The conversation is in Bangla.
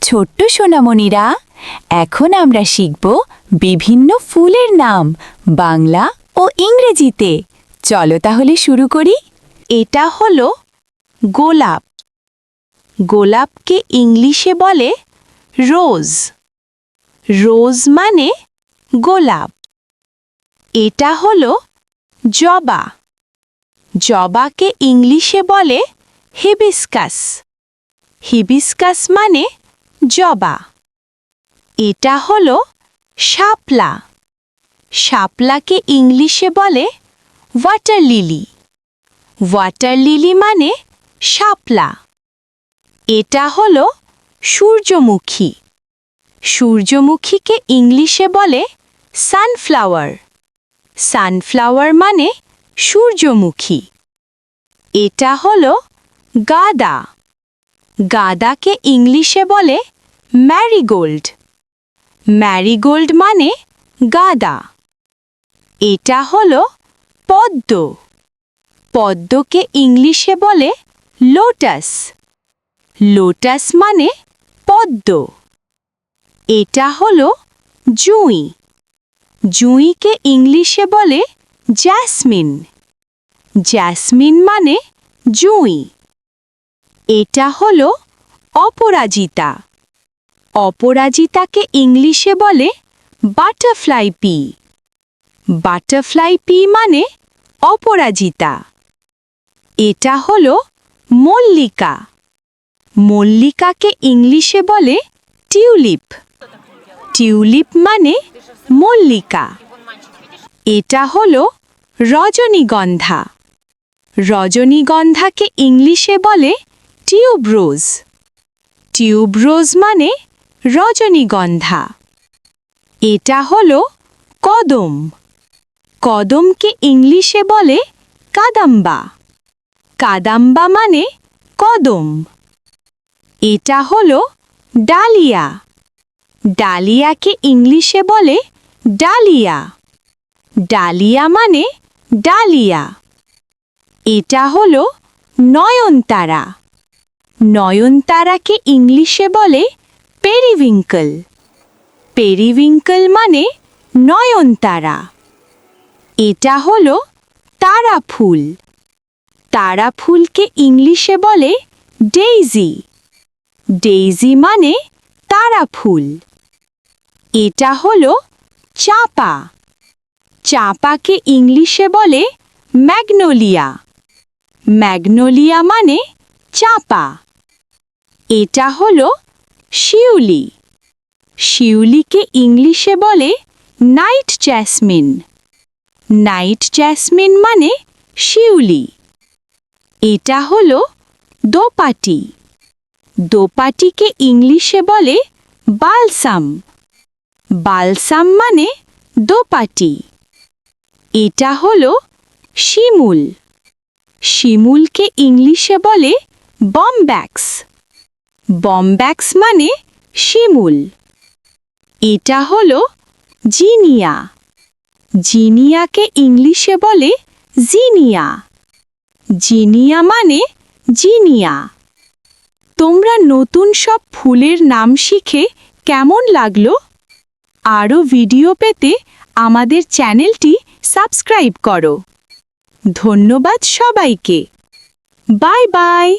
ছোট্ট সোনামণিরা, এখন আমরা শিখব বিভিন্ন ফুলের নাম বাংলা ও ইংরেজিতে। চলো তাহলে শুরু করি। এটা হলো গোলাপ। গোলাপকে ইংলিশে বলে রোজ। রোজ মানে গোলাপ। এটা হলো জবা। জবাকে ইংলিশে বলে হিবিস্কাস। হিবিস্কাস মানে জবা। এটা হলো শাপলা। শাপলাকে ইংলিশে বলে ওয়াটার লিলি। ওয়াটার লিলি মানে শাপলা। এটা হলো সূর্যমুখী। সূর্যমুখীকে ইংলিশে বলে সানফ্লাওয়ার। সানফ্লাওয়ার মানে সূর্যমুখী। এটা হলো গাঁদা। গাঁদাকে ইংলিশে বলে ম্যারিগোল্ড। ম্যারিগোল্ড মানে গাঁদা। এটা হলো পদ্ম। পদ্মকে ইংলিশে বলে লোটাস। লোটাস মানে পদ্ম। এটা হলো জুঁই। জুঁইকে ইংলিশে বলে জ্যাসমিন। জ্যাসমিন মানে জুঁই। এটা হলো অপরাজিতা। অপরাজিতাকে ইংলিশে বলে বাটারফ্লাই পি। বাটারফ্লাই পি মানে অপরাজিতা। এটা হলো মল্লিকা। মল্লিকাকে ইংলিশে বলে টিউলিপ। টিউলিপ মানে মল্লিকা। এটা হলো রজনীগন্ধা। রজনীগন্ধাকে ইংলিশে বলে টিউবরোজ। টিউবরোজ মানে রজনীগন্ধা। এটা হলো কদম। কদমকে ইংলিশে বলে কাদাম্বা। কাদাম্বা মানে কদম। এটা হলো ডালিয়া। ডালিয়াকে ইংলিশে বলে ডালিয়া। ডালিয়া মানে ডালিয়া। এটা হলো নয়নতারা। নয়নতারাকে ইংলিশে বলে পেরিউইঙ্কেল। পেরিউইঙ্কেল মানে নয়নতারা। এটা হলো তারা ফুল। তারা ফুলকে ইংলিশে বলে ডেইজি। ডেইজি মানে তারা ফুল। এটা হলো চাঁপা। চাঁপাকে ইংলিশে বলে ম্যাগনোলিয়া। ম্যাগনোলিয়া মানে চাঁপা। এটা হলো শিউলি। শিউলিকে ইংলিশে বলে নাইট জ্যাসমিন। নাইট জ্যাসমিন মানে শিউলি। এটা হলো দোপাটি। দোপাটিকে ইংলিশে বলে বালসাম। বালসাম মানে দোপাটি। এটা হলো শিমুল। শিমুলকে ইংলিশে বলে বমব্যাক্স। বমব্যাক্স মানে শিমুল। এটা হলো জিনিয়া। জিনিয়াকে ইংলিশে বলে জিনিয়া। জিনিয়া মানে জিনিয়া। তোমরা নতুন সব ফুলের নাম শিখে কেমন লাগলো? আরও ভিডিও পেতে আমাদের চ্যানেলটি সাবস্ক্রাইব করো। ধন্যবাদ সবাইকে। Bye bye.